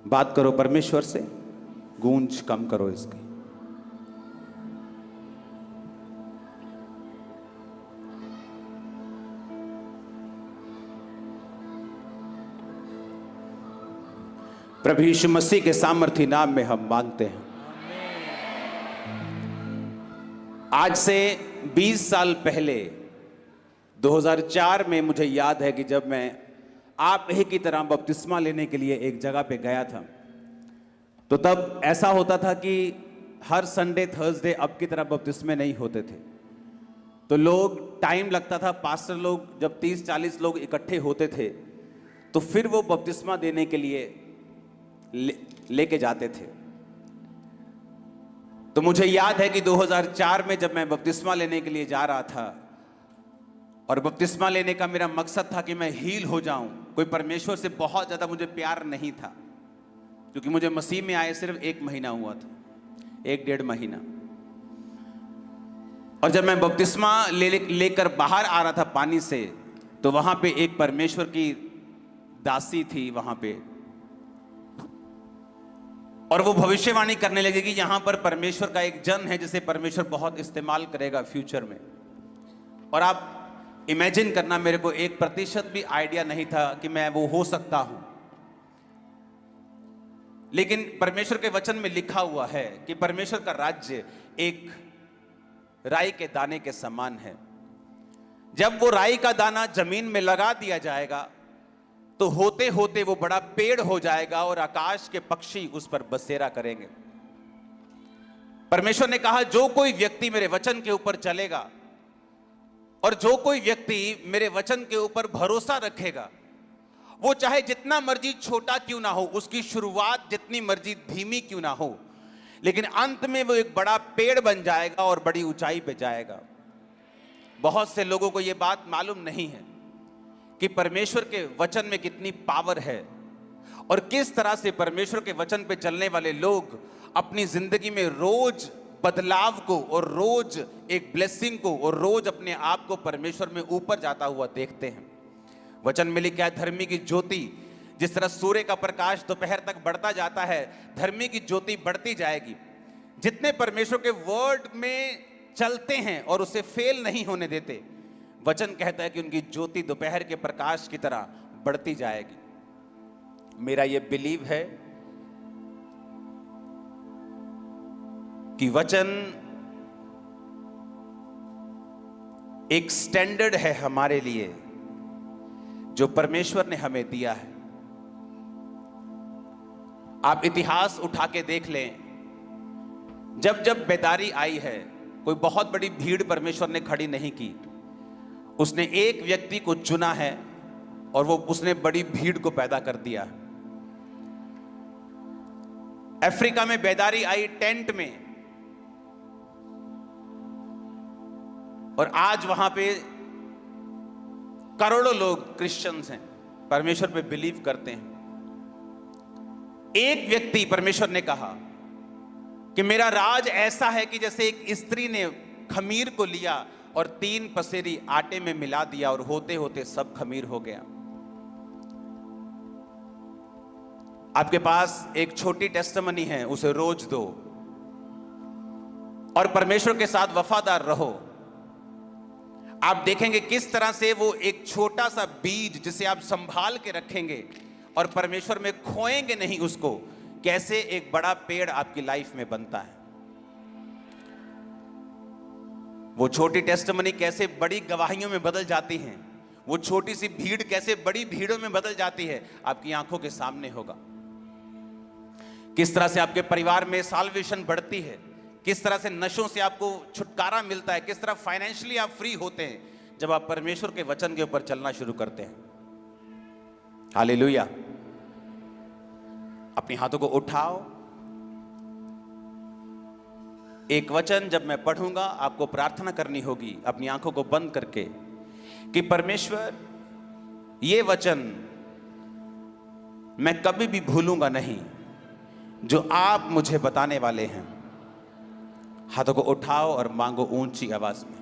बात करो परमेश्वर से, गूंज कम करो इसकी। प्रभु यीशु मसीह के सामर्थी नाम में हम मांगते हैं। आज से 20 साल पहले 2004 में मुझे याद है कि जब मैं आप ही की तरह बपतिस्मा लेने के लिए एक जगह पे गया था, तो तब ऐसा होता था कि हर संडे थर्सडे अब की तरह बपतिस्मे नहीं होते थे। तो लोग टाइम लगता था, पास्टर लोग जब 30-40 लोग इकट्ठे होते थे तो फिर वो बपतिस्मा देने के लिए लेके जाते थे। तो मुझे याद है कि 2004 में जब मैं बपतिस्मा लेने के लिए जा रहा था और बपतिस्मा लेने का मेरा मकसद था कि मैं हील हो जाऊं। कोई परमेश्वर से बहुत ज्यादा मुझे प्यार नहीं था, क्योंकि मुझे मसीह में आए सिर्फ 1 महीना हुआ था, 1-1.5 महीना। और जब मैं बपतिस्मा लेकर बाहर आ रहा था पानी से, तो वहां पे एक परमेश्वर की दासी थी वहां पे, और वो भविष्यवाणी करने लगी कि यहां पर परमेश्वर का एक जन है जिसे परमेश्वर बहुत इस्तेमाल करेगा फ्यूचर में। और आप इमेजिन करना, मेरे को 1% भी आइडिया नहीं था कि मैं वो हो सकता हूं, लेकिन परमेश्वर के वचन में लिखा हुआ है कि परमेश्वर का राज्य एक राई के दाने के समान है। जब वो राई का दाना जमीन में लगा दिया जाएगा तो होते होते वो बड़ा पेड़ हो जाएगा और आकाश के पक्षी उस पर बसेरा करेंगे। परमेश्वर ने कहा, जो कोई व्यक्ति मेरे वचन के ऊपर चलेगा और जो कोई व्यक्ति मेरे वचन के ऊपर भरोसा रखेगा, वो चाहे जितना मर्जी छोटा क्यों ना हो, उसकी शुरुआत जितनी मर्जी धीमी क्यों ना हो, लेकिन अंत में वो एक बड़ा पेड़ बन जाएगा और बड़ी ऊंचाई पे जाएगा। बहुत से लोगों को यह बात मालूम नहीं है कि परमेश्वर के वचन में कितनी पावर है और किस तरह से परमेश्वर के वचन पे चलने वाले लोग अपनी जिंदगी में रोज बदलाव को और रोज एक ब्लेसिंग को और रोज अपने आप को परमेश्वर में ऊपर जाता हुआ देखते हैं। वचन में लिखा है, धर्मी की ज्योति जिस तरह सूर्य का प्रकाश दोपहर तक बढ़ता जाता है, धर्मी की ज्योति बढ़ती जाएगी। जितने परमेश्वर के वर्ड में चलते हैं और उसे फेल नहीं होने देते, वचन कहता है कि उनकी ज्योति दोपहर के प्रकाश की तरह बढ़ती जाएगी। मेरा यह बिलीव है कि वचन एक स्टैंडर्ड है हमारे लिए जो परमेश्वर ने हमें दिया है। आप इतिहास उठा के देख लें, जब जब बेदारी आई है, कोई बहुत बड़ी भीड़ परमेश्वर ने खड़ी नहीं की, उसने एक व्यक्ति को चुना है और वो उसने बड़ी भीड़ को पैदा कर दिया। अफ्रीका में बेदारी आई टेंट में, और आज वहां पे करोड़ों लोग क्रिश्चियंस हैं, परमेश्वर पे बिलीव करते हैं। एक व्यक्ति, परमेश्वर ने कहा कि मेरा राज ऐसा है कि जैसे एक स्त्री ने खमीर को लिया और 3 पसेरी आटे में मिला दिया और होते होते सब खमीर हो गया। आपके पास एक छोटी टेस्टिमनी है, उसे रोज दो और परमेश्वर के साथ वफादार रहो। आप देखेंगे किस तरह से वो एक छोटा सा बीज जिसे आप संभाल के रखेंगे और परमेश्वर में खोएंगे नहीं उसको, कैसे एक बड़ा पेड़ आपकी लाइफ में बनता है। वो छोटी टेस्टिमनी कैसे बड़ी गवाहियों में बदल जाती हैं, वो छोटी सी भीड़ कैसे बड़ी भीड़ों में बदल जाती है, आपकी आंखों के सामने होगा। किस तरह से आपके परिवार में साल्वेशन बढ़ती है, किस तरह से नशों से आपको छुटकारा मिलता है, किस तरह फाइनेंशियली आप फ्री होते हैं जब आप परमेश्वर के वचन के ऊपर चलना शुरू करते हैं। हालेलुया। अपने हाथों को उठाओ। एक वचन जब मैं पढ़ूंगा आपको प्रार्थना करनी होगी अपनी आंखों को बंद करके कि परमेश्वर, ये वचन मैं कभी भी भूलूंगा नहीं जो आप मुझे बताने वाले हैं। हाथों को उठाओ और मांगो ऊंची आवाज में।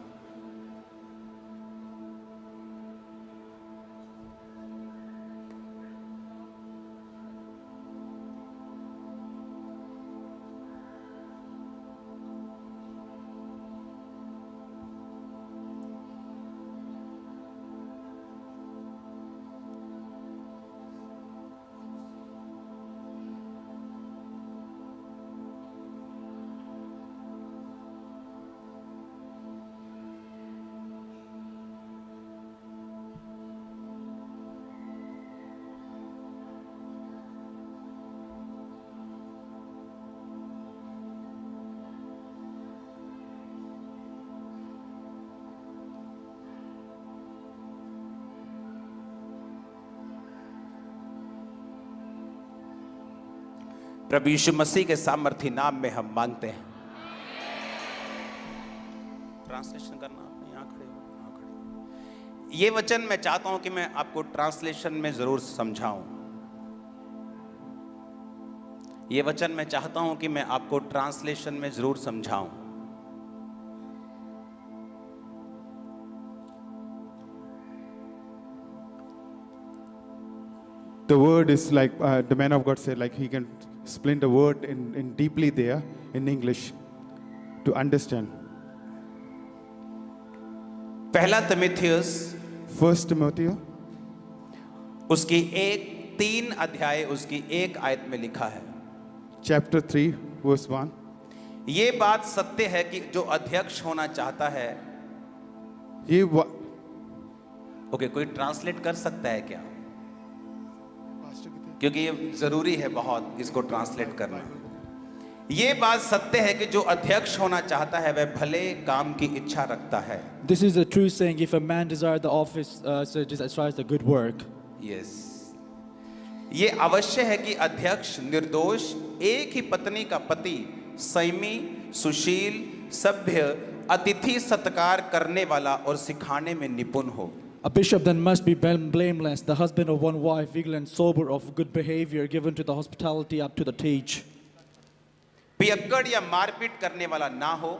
प्रभु यीशु मसीह के सामर्थी नाम में हम मांगते हैं। ट्रांसलेशन करना, आपने यहाँ खड़े हो, यहाँ खड़े हो। ये वचन मैं चाहता हूं कि मैं आपको ट्रांसलेशन में जरूर समझाऊं। ये वचन मैं चाहता हूं कि मैं आपको ट्रांसलेशन में जरूर समझाऊं। The word is like the man of God said, like he can explain the word in deeply there in English to understand. पहला तिमुथियुस, First Timothy, उसकी 3 अध्याय उसकी 1 आयत में लिखा है, chapter 3, verse 1. ये बात सत्य है कि जो अध्यक्ष होना चाहता है, ये ओके, कोई ट्रांसलेट कर सकता है क्या? क्योंकि ये जरूरी है बहुत इसको ट्रांसलेट करना। ये बात सत्य है कि जो अध्यक्ष होना चाहता है वह भले काम की इच्छा रखता है। This is a true saying. If a man desires the office, so desires the good work. Yes. ये अवश्य है कि अध्यक्ष निर्दोष, एक ही पत्नी का पति, संयमी, सुशील, सभ्य, अतिथि सत्कार करने वाला और सिखाने में निपुण हो। A bishop then must be blameless, the husband of one wife, vigilant, sober, of good behavior, given to the hospitality, up to the teach. पियक्कड़ या मारपीट करने वाला ना हो,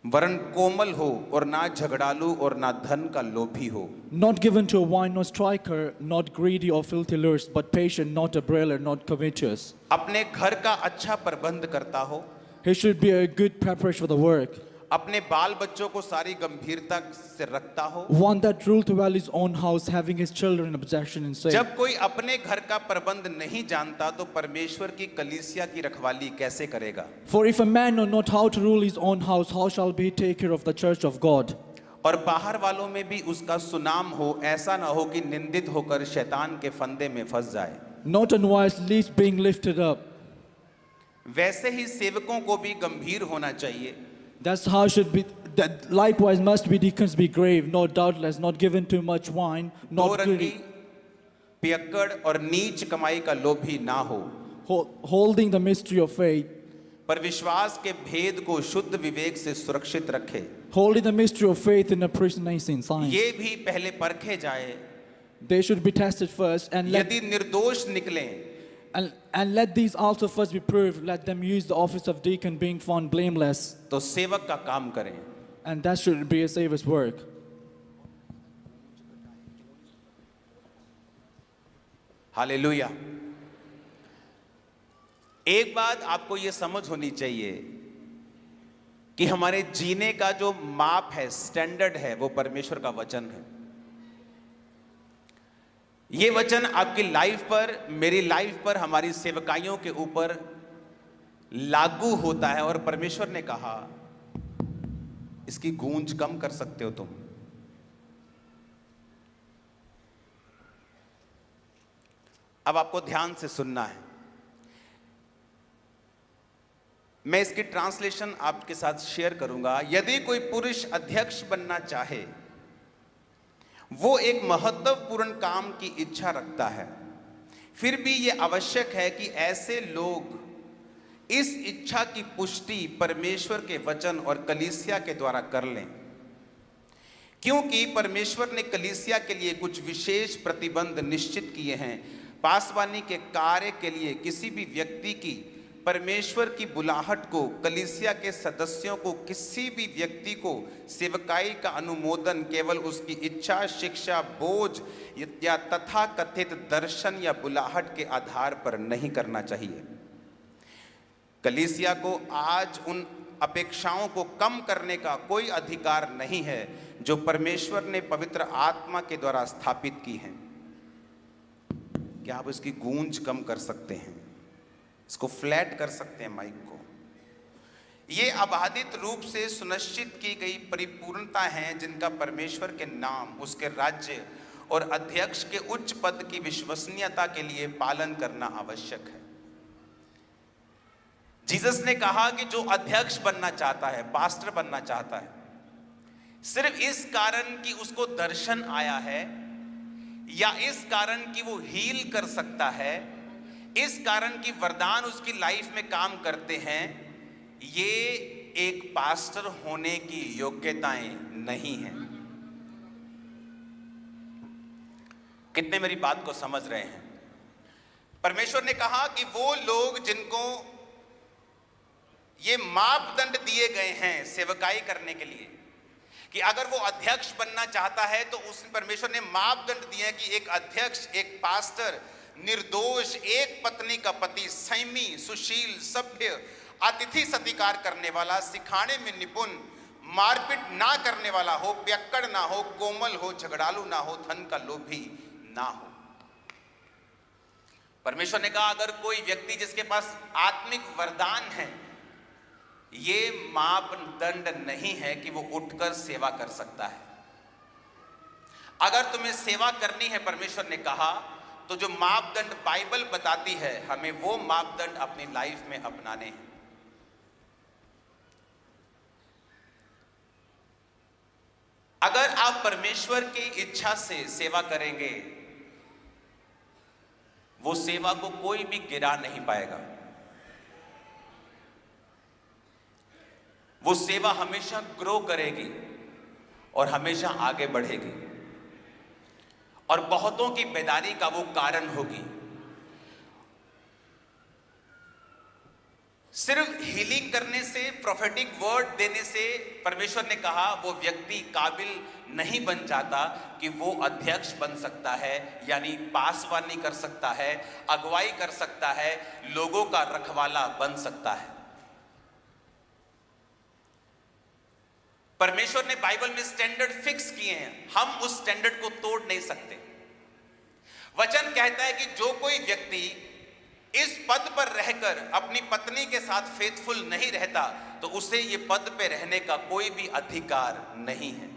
वरन कोमल हो, और ना झगड़ालू और ना धन का लोभी हो। Not given to wine, no striker, not greedy or filthy lust, but patient, not a brailer, not covetous. अपने घर का अच्छा प्रबंध करता हो, He should be a good preparation for the work. अपने बाल बच्चों को सारी गंभीरता से रखता हो। One that ruled well his own house, having his children in possession and safe. जब कोई अपने घर का प्रबंध नहीं जानता तो परमेश्वर की कलीसिया की रखवाली कैसे करेगा? For if a man know not how to rule his own house, how shall he take care of the church of God? और बाहर वालों में भी उसका सुनाम हो, ऐसा ना हो कि निंदित होकर शैतान के फंदे में फंस जाए। Not unwise, least being lifted up. वैसे ही सेवकों को भी गंभीर होना चाहिए, That's how it should be. That likewise must be deacons be grave, no doubtless, not given too much wine, दो not रंगी, greedy, पियक्कड़ और नीच कमाई का लोभी ना हो, holding the mystery of faith, पर विश्वास के भेद को शुद्ध विवेक से सुरक्षित रखे। holding the mystery of faith in a prisoners in science. ये भी पहले परखे जाए, They should be tested first, and यदि निर्दोष निकले let these also first be proved. Let them use the office of deacon, being found blameless, तो सेवक का काम करें। and that should be a savior's work. Hallelujah. एक बात आपको यह समझ होनी चाहिए कि हमारे जीने का जो माप है, स्टैंडर्ड है, वो परमेश्वर का वचन है। ये वचन आपकी लाइफ पर, मेरी लाइफ पर, हमारी सेवकाइयों के ऊपर लागू होता है, और परमेश्वर ने कहा इसकी गूंज कम कर सकते हो तुम। अब आपको ध्यान से सुनना है। मैं इसकी ट्रांसलेशन आपके साथ शेयर करूंगा। यदि कोई पुरुष अध्यक्ष बनना चाहे, वो एक महत्वपूर्ण काम की इच्छा रखता है, फिर भी यह आवश्यक है कि ऐसे लोग इस इच्छा की पुष्टि परमेश्वर के वचन और कलीसिया के द्वारा कर लें, क्योंकि परमेश्वर ने कलीसिया के लिए कुछ विशेष प्रतिबंध निश्चित किए हैं। पासवानी के कार्य के लिए किसी भी व्यक्ति की परमेश्वर की बुलाहट को, कलीसिया के सदस्यों को, किसी भी व्यक्ति को सेवकाई का अनुमोदन केवल उसकी इच्छा, शिक्षा, बोझ या तथाकथित दर्शन या बुलाहट के आधार पर नहीं करना चाहिए। कलीसिया को आज उन अपेक्षाओं को कम करने का कोई अधिकार नहीं है जो परमेश्वर ने पवित्र आत्मा के द्वारा स्थापित की हैं। क्या आप इसकी गूंज कम कर सकते हैं? इसको फ्लैट कर सकते हैं माइक को? ये अबाधित रूप से सुनिश्चित की गई परिपूर्णता हैं जिनका परमेश्वर के नाम, उसके राज्य और अध्यक्ष के उच्च पद की विश्वसनीयता के लिए पालन करना आवश्यक है। जीसस ने कहा कि जो अध्यक्ष बनना चाहता है, पास्टर बनना चाहता है, सिर्फ इस कारण कि उसको दर्शन आया है या इस कारण कि वो हील कर सकता है, इस कारण कि वरदान उसकी लाइफ में काम करते हैं, ये एक पास्टर होने की योग्यताएं नहीं हैं। कितने मेरी बात को समझ रहे हैं? परमेश्वर ने कहा कि वो लोग जिनको ये मापदंड दिए गए हैं सेवकाई करने के लिए, कि अगर वो अध्यक्ष बनना चाहता है तो उस परमेश्वर ने मापदंड दिए हैं कि एक अध्यक्ष, एक पास्टर निर्दोष, एक पत्नी का पति, संयमी, सुशील, सभ्य, अतिथि सत्कार करने वाला, सिखाने में निपुण, मारपीट ना करने वाला हो, पियक्कड़ ना हो, कोमल हो, झगड़ालू ना हो, धन का लोभी ना हो। परमेश्वर ने कहा अगर कोई व्यक्ति जिसके पास आत्मिक वरदान है, ये मापदंड नहीं है कि वो उठकर सेवा कर सकता है। अगर तुम्हें सेवा करनी है, परमेश्वर ने कहा, तो जो मापदंड बाइबल बताती है, हमें वो मापदंड अपनी लाइफ में अपनाने हैं। अगर आप परमेश्वर की इच्छा से सेवा करेंगे, वो सेवा को कोई भी गिरा नहीं पाएगा। वो सेवा हमेशा ग्रो करेगी और हमेशा आगे बढ़ेगी और बहुतों की बेदारी का वो कारण होगी। सिर्फ हीलिंग करने से, प्रोफेटिक वर्ड देने से परमेश्वर ने कहा वो व्यक्ति काबिल नहीं बन जाता कि वो अध्यक्ष बन सकता है, यानी पासवानी कर सकता है, अगुवाई कर सकता है, लोगों का रखवाला बन सकता है। परमेश्वर ने बाइबल में स्टैंडर्ड फिक्स किए हैं, हम उस स्टैंडर्ड को तोड़ नहीं सकते। वचन कहता है कि जो कोई व्यक्ति इस पद पर रहकर अपनी पत्नी के साथ फेथफुल नहीं रहता, तो उसे ये पद पे रहने का कोई भी अधिकार नहीं है।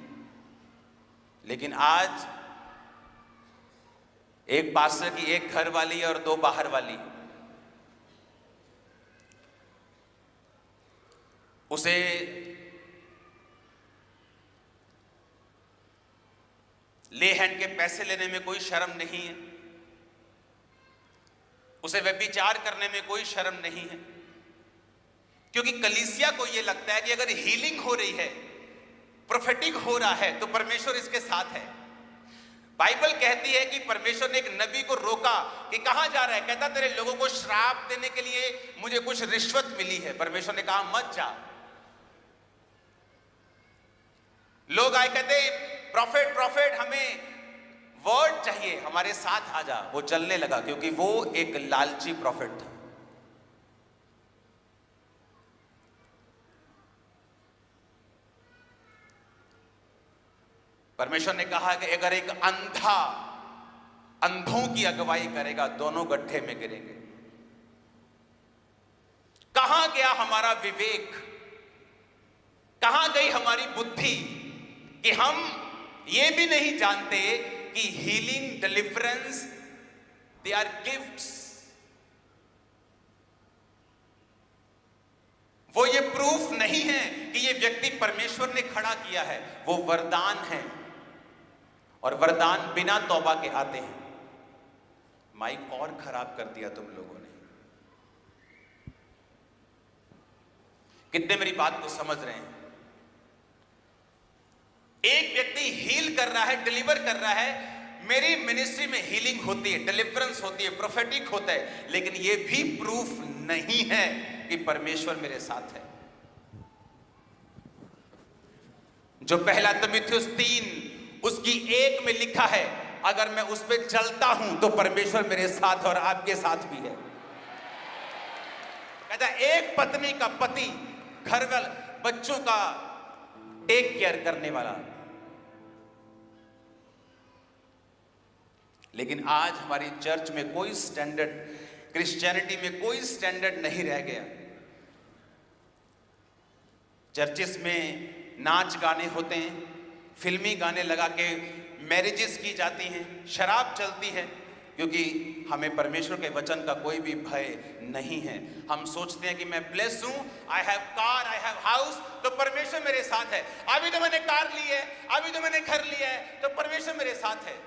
लेकिन आज एक पास्टर की एक घर वाली और 2 बाहर वाली, उसे ले हैंड के पैसे लेने में कोई शर्म नहीं है, उसे व्यभिचार करने में कोई शर्म नहीं है, क्योंकि कलीसिया को यह लगता है कि अगर हीलिंग हो रही है, प्रोफेटिक हो रहा है, तो परमेश्वर इसके साथ है। बाइबल कहती है कि परमेश्वर ने एक नबी को रोका कि कहां जा रहा है, कहता तेरे लोगों को श्राप देने के लिए मुझे कुछ रिश्वत मिली है। परमेश्वर ने कहा मत जा। लोग आए कहते प्रॉफिट प्रॉफिट हमें वर्ड चाहिए, हमारे साथ आ जा। वो चलने लगा क्योंकि वो एक लालची प्रॉफिट था। परमेश्वर ने कहा कि अगर एक अंधा अंधों की अगुवाई करेगा, दोनों गड्ढे में गिरेंगे। कहां गया हमारा विवेक, कहां गई हमारी बुद्धि कि हम ये भी नहीं जानते कि healing, deliverance, they are gifts. वो ये प्रूफ नहीं है कि ये व्यक्ति परमेश्वर ने खड़ा किया है, वो वरदान है और वरदान बिना तौबा के आते हैं। माइक और खराब कर दिया तुम लोगों ने। कितने मेरी बात को समझ रहे हैं? एक व्यक्ति हील कर रहा है, डिलीवर कर रहा है। मेरी मिनिस्ट्री में हीलिंग होती है, डिलीवरेंस होती है, प्रोफेटिक होता है, लेकिन यह भी प्रूफ नहीं है कि परमेश्वर मेरे साथ है। जो पहला तिमुथियुस 3 उसकी 1 में लिखा है, अगर मैं उस पर चलता हूं तो परमेश्वर मेरे साथ और आपके साथ भी है। कहता एक पत्नी का पति, घर वाला, बच्चों का टेक केयर करने वाला। लेकिन आज हमारी चर्च में कोई स्टैंडर्ड, क्रिश्चियनिटी में कोई स्टैंडर्ड नहीं रह गया। चर्चेस में नाच गाने होते हैं, फिल्मी गाने लगा के मैरिजेस की जाती हैं, शराब चलती है, क्योंकि हमें परमेश्वर के वचन का कोई भी भय नहीं है। हम सोचते हैं कि मैं ब्लेस हूं, I have car, I have house, तो परमेश्वर मेरे साथ है। अभी तो मैंने कार ली है, अभी तो मैंने घर लिया है, तो परमेश्वर मेरे साथ है।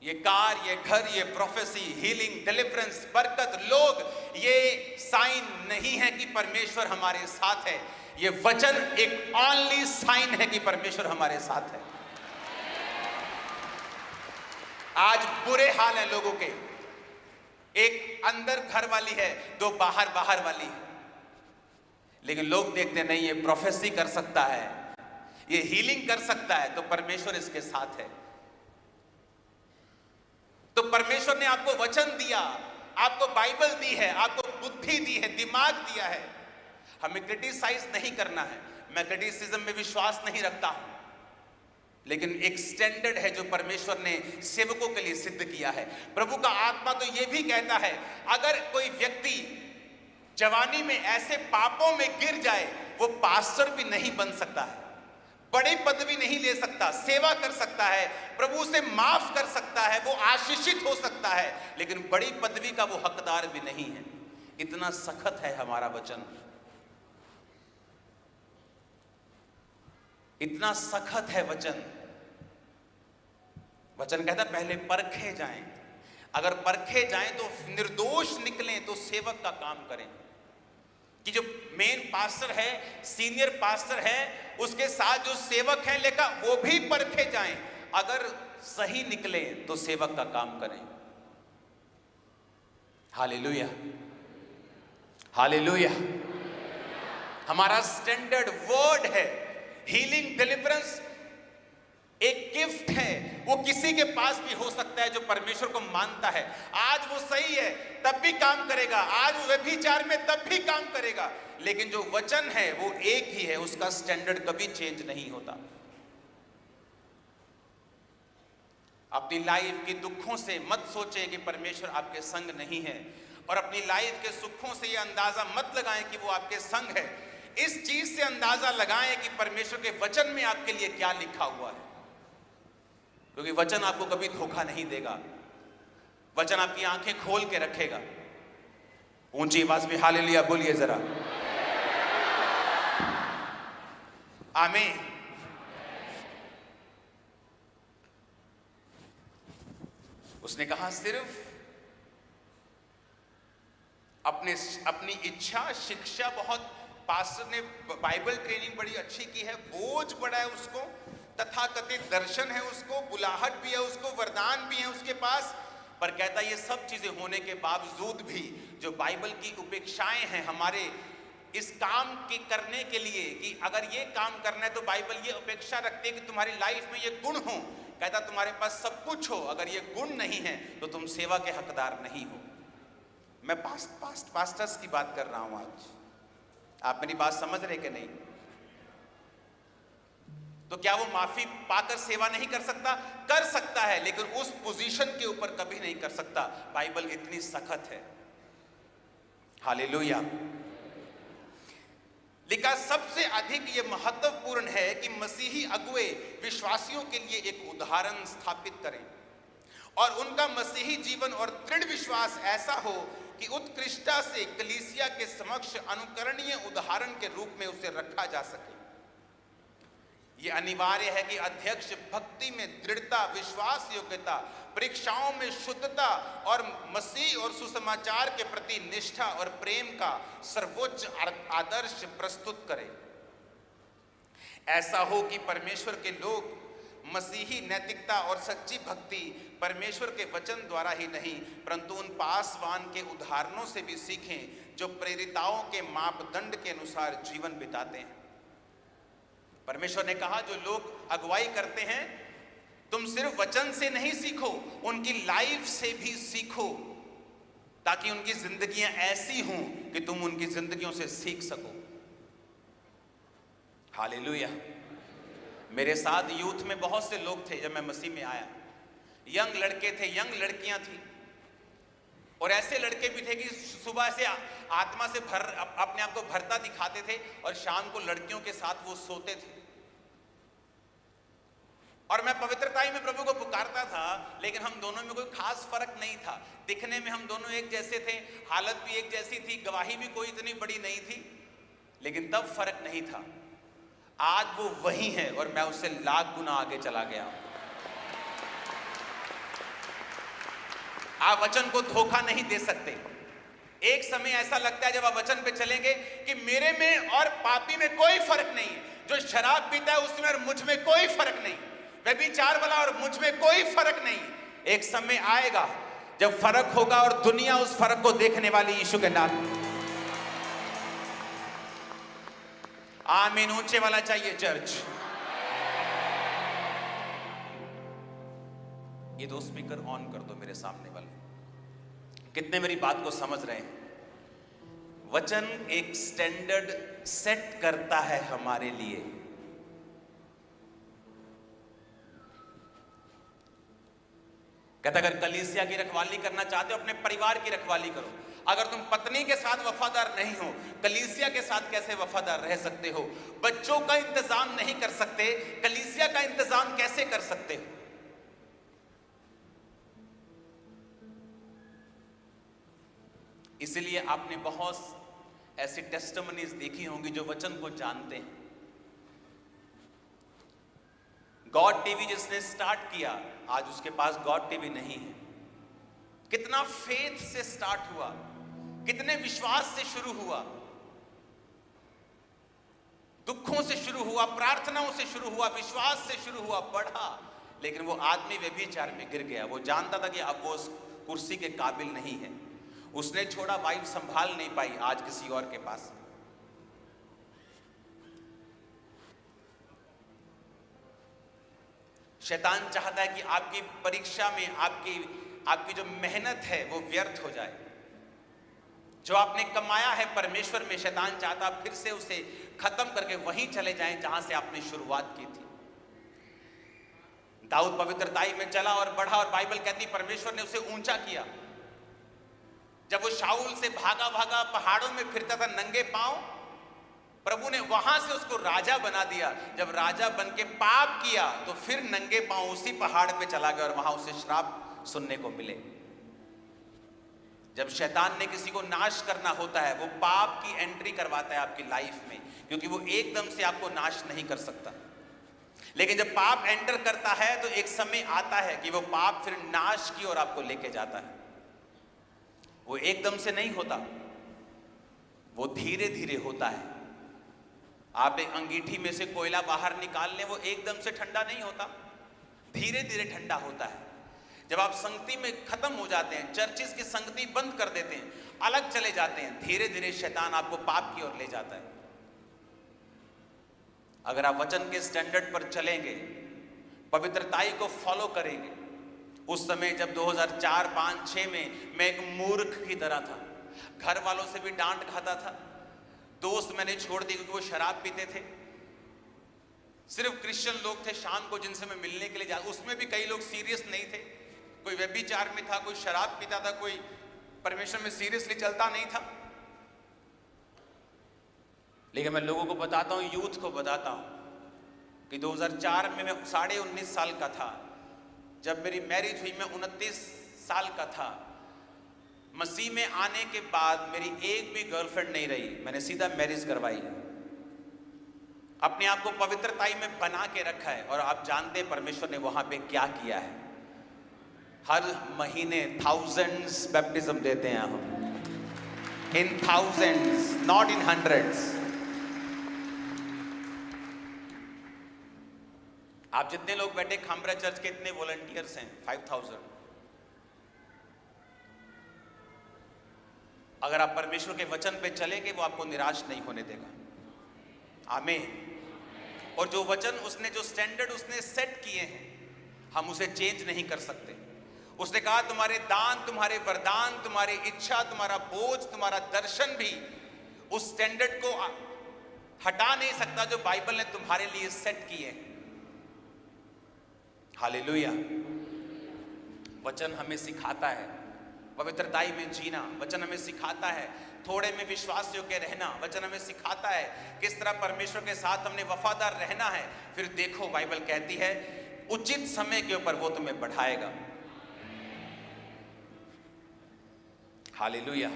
ये कार, ये घर, ये प्रोफेसी, हीलिंग, डिलीवरेंस, बरकत, लोग, ये साइन नहीं है कि परमेश्वर हमारे साथ है। ये वचन एक ओनली साइन है कि परमेश्वर हमारे साथ है। आज बुरे हाल है लोगों के, एक अंदर घर वाली है, दो बाहर बाहर वाली है, लेकिन लोग देखते नहीं ये प्रोफेसी कर सकता है, ये हीलिंग कर सकता है, तो परमेश्वर इसके साथ है। तो परमेश्वर ने आपको वचन दिया, आपको बाइबल दी है, आपको बुद्धि दी है, दिमाग दिया है। हमें क्रिटिसाइज नहीं करना है, मैं क्रिटिसिज्म में विश्वास नहीं रखता हूं, लेकिन एक स्टैंडर्ड है जो परमेश्वर ने सेवकों के लिए सिद्ध किया है। प्रभु का आत्मा तो यह भी कहता है, अगर कोई व्यक्ति जवानी में ऐसे पापों में गिर जाए, वो पास्टर भी नहीं बन सकता है, बड़ी पदवी नहीं ले सकता, सेवा कर सकता है, प्रभु से माफ कर सकता है, वो आशीषित हो सकता है, लेकिन बड़ी पदवी का वो हकदार भी नहीं है। इतना सख्त है हमारा वचन, इतना सख्त है वचन। वचन कहता है पहले परखे जाएं, अगर परखे जाएं तो निर्दोष निकलें तो सेवक का काम करें। कि जो मेन पास्टर है, सीनियर पास्टर है, उसके साथ जो सेवक है लेकर वो भी परखे जाएं, अगर सही निकले तो सेवक का काम करें। Hallelujah, hallelujah. हमारा स्टैंडर्ड वर्ड है। हीलिंग, डिलीवरेंस एक गिफ्ट है, वो किसी के पास भी हो सकता है जो परमेश्वर को मानता है। आज वो सही है तब भी काम करेगा, आज वो व्यभिचार में तब भी काम करेगा, लेकिन जो वचन है वो एक ही है, उसका स्टैंडर्ड कभी चेंज नहीं होता। अपनी लाइफ के दुखों से मत सोचे कि परमेश्वर आपके संग नहीं है, और अपनी लाइफ के सुखों से यह अंदाजा मत लगाएं कि वो आपके संग है। इस चीज से अंदाजा लगाएं कि परमेश्वर के वचन में आपके लिए क्या लिखा हुआ है, क्योंकि वचन आपको कभी धोखा नहीं देगा। वचन आपकी आंखें खोल के रखेगा। ऊंची आवाज में हालेलुया बोलिए जरा। आमीन। उसने कहा सिर्फ अपनी इच्छा, शिक्षा, बहुत पास्टर ने बाइबल ट्रेनिंग बड़ी अच्छी की है, बोझ बड़ा है उसको, तथाकथित दर्शन है उसको, बुलाहट भी है उसको, वरदान भी है उसके पास, पर कहता ये सब चीजें होने के बावजूद भी जो बाइबल की उपेक्षाएं हैं हमारे इस काम के करने के लिए, कि अगर ये काम करना है तो बाइबल ये अपेक्षा रखती है कि तुम्हारी लाइफ में ये गुण हो। कहता तुम्हारे पास सब कुछ हो, अगर ये गुण नहीं है तो तुम सेवा के हकदार नहीं हो। मैं पास्टर्स की बात कर रहा हूं आज, आप मेरी बात समझ रहे कि नहीं? तो क्या वो माफी पाकर सेवा नहीं कर सकता? कर सकता है, लेकिन उस पोजीशन के ऊपर कभी नहीं कर सकता। बाइबल इतनी सख्त है। हालेलुया। लिखा सबसे अधिक ये महत्वपूर्ण है कि मसीही अगुए विश्वासियों के लिए एक उदाहरण स्थापित करें, और उनका मसीही जीवन और दृढ़ विश्वास ऐसा हो कि उत्कृष्टता से कलीसिया के समक्ष अनुकरणीय उदाहरण के रूप में उसे रखा जा सके। यह अनिवार्य है कि अध्यक्ष भक्ति में दृढ़ता, विश्वास योग्यता, परीक्षाओं में शुद्धता और मसीह और सुसमाचार के प्रति निष्ठा और प्रेम का सर्वोच्च आदर्श प्रस्तुत करे। ऐसा हो कि परमेश्वर के लोग मसीही नैतिकता और सच्ची भक्ति परमेश्वर के वचन द्वारा ही नहीं, परंतु उन पासवान के उदाहरणों से भी सीखें जो प्रेरिताओं के मापदंड के अनुसार जीवन बिताते हैं। परमेश्वर ने कहा जो लोग अगुवाई करते हैं, तुम सिर्फ वचन से नहीं सीखो, उनकी लाइफ से भी सीखो, ताकि उनकी जिंदगियां ऐसी हों कि तुम उनकी जिंदगियों से सीख सको। हालेलुया। मेरे साथ यूथ में बहुत से लोग थे जब मैं मसीह में आया। यंग लड़के थे, यंग लड़कियां थी, और ऐसे लड़के भी थे कि सुबह से आत्मा से अपने आप को भरता दिखाते थे, और शाम को लड़कियों के साथ वो सोते थे। और मैं पवित्रताई में प्रभु को पुकारता था, लेकिन हम दोनों में कोई खास फर्क नहीं था। दिखने में हम दोनों एक जैसे थे, हालत भी एक जैसी थी, गवाही भी कोई इतनी बड़ी नहीं थी, लेकिन तब फर्क नहीं था। आज वो वही है और मैं उससे लाख गुना आगे चला गया। आप वचन को धोखा नहीं दे सकते। एक समय ऐसा लगता है जब आप वचन पे चलेंगे कि मेरे में और पापी में कोई फर्क नहीं है, जो शराब पीता है उसमें और मुझ में कोई फर्क नहीं, व्यभिचार वाला और मुझ में कोई फर्क नहीं। एक समय आएगा जब फर्क होगा और दुनिया उस फर्क को देखने वाली यीशु के नाम। आमीन ऊंचे वाला चाहिए चर्च। ये दो स्पीकर ऑन कर दो मेरे सामने वाले। कितने मेरी बात को समझ रहे हैं? वचन एक स्टैंडर्ड सेट करता है हमारे लिए। कहता अगर कलीसिया की रखवाली करना चाहते हो, अपने परिवार की रखवाली करो। अगर तुम पत्नी के साथ वफादार नहीं हो, कलीसिया के साथ कैसे वफादार रह सकते हो? बच्चों का इंतजाम नहीं कर सकते, कलीसिया का इंतजाम कैसे कर सकते हो? इसलिए आपने बहुत ऐसी टेस्टिमनीज देखी होंगी जो वचन को जानते हैं। गॉड टीवी जिसने स्टार्ट किया, आज उसके पास गॉड टीवी नहीं है। कितना फेथ से स्टार्ट हुआ, कितने विश्वास से शुरू हुआ, दुखों से शुरू हुआ, प्रार्थनाओं से शुरू हुआ, विश्वास से शुरू हुआ, बढ़ा। लेकिन वो आदमी व्यभिचार में गिर गया। वो जानता था कि अब वो उस कुर्सी के काबिल नहीं है। उसने छोड़ा, वाइफ संभाल नहीं पाई, आज किसी और के पास। शैतान चाहता है कि आपकी परीक्षा में आपकी जो मेहनत है वो व्यर्थ हो जाए। जो आपने कमाया है परमेश्वर में, शैतान चाहता फिर से उसे खत्म करके वहीं चले जाएं जहां से आपने शुरुआत की थी। दाऊद पवित्रताई में चला और बढ़ा, और बाइबल कहती परमेश्वर ने उसे ऊंचा किया। जब वो शाऊल से भागा भागा पहाड़ों में फिरता था नंगे पांव, प्रभु ने वहां से उसको राजा बना दिया। जब राजा बन के पाप किया तो फिर नंगे पांव उसी पहाड़ पे चला गया और वहां उसे श्राप सुनने को मिले। जब शैतान ने किसी को नाश करना होता है, वो पाप की एंट्री करवाता है आपकी लाइफ में, क्योंकि वो एकदम से आपको नाश नहीं कर सकता। लेकिन जब पाप एंटर करता है तो एक समय आता है कि वो पाप फिर नाश की ओर आपको लेके जाता है। वो एकदम से नहीं होता, वो धीरे धीरे होता है। आप एक अंगीठी में से कोयला बाहर निकाल लें, वो एकदम से ठंडा नहीं होता, धीरे धीरे ठंडा होता है। जब आप संगति में खत्म हो जाते हैं, चर्चिस की संगति बंद कर देते हैं, अलग चले जाते हैं, धीरे धीरे शैतान आपको पाप की ओर ले जाता है। अगर आप वचन के स्टैंडर्ड पर चलेंगे, पवित्रताई को फॉलो करेंगे। उस समय जब 2004, 5, 6 में मैं एक मूर्ख की तरह था, घर वालों से भी डांट खाता था। दोस्त मैंने छोड़ दिए क्योंकि वो शराब पीते थे। सिर्फ क्रिश्चियन लोग थे शाम को जिनसे मैं मिलने के लिए उसमें भी कई लोग सीरियस नहीं थे। कोई व्यभिचार में था, कोई शराब पीता था, कोई परमेश्वर में सीरियसली चलता नहीं था। लेकिन मैं लोगों को बताता हूं, यूथ को बताता हूं कि 2004 में मैं 19.5 साल का था। जब मेरी मैरिज हुई मैं 29 साल का था। मसीह में आने के बाद मेरी एक भी गर्लफ्रेंड नहीं रही, मैंने सीधा मैरिज करवाई है। अपने आप को पवित्रताई में बना के रखा है। और आप जानते हैं परमेश्वर ने वहां पे क्या किया है। हर महीने थाउजेंड्स बैप्टिज्म देते हैं हम, in thousands, not in hundreds. आप जितने लोग बैठे खामरा चर्च के इतने वॉलंटियर्स हैं, 5000। अगर आप परमेश्वर के वचन पे चलेंगे, वो आपको निराश नहीं होने देगा। आमीन। और जो वचन उसने, जो स्टैंडर्ड उसने सेट किए हैं, हम उसे चेंज नहीं कर सकते। उसने कहा तुम्हारे दान, तुम्हारे वरदान, तुम्हारी इच्छा, तुम्हारा बोझ, तुम्हारा दर्शन भी उस स्टैंडर्ड को हटा नहीं सकता जो बाइबल ने तुम्हारे लिए सेट किए हैं। हालेलुया। वचन हमें सिखाता है पवित्रताई में जीना। वचन हमें सिखाता है थोड़े में विश्वास योग्य रहना। वचन हमें सिखाता है किस तरह परमेश्वर के साथ हमने वफादार रहना है। फिर देखो, बाइबल कहती है उचित समय के ऊपर वो तुम्हें बढ़ाएगा। हालेलुया।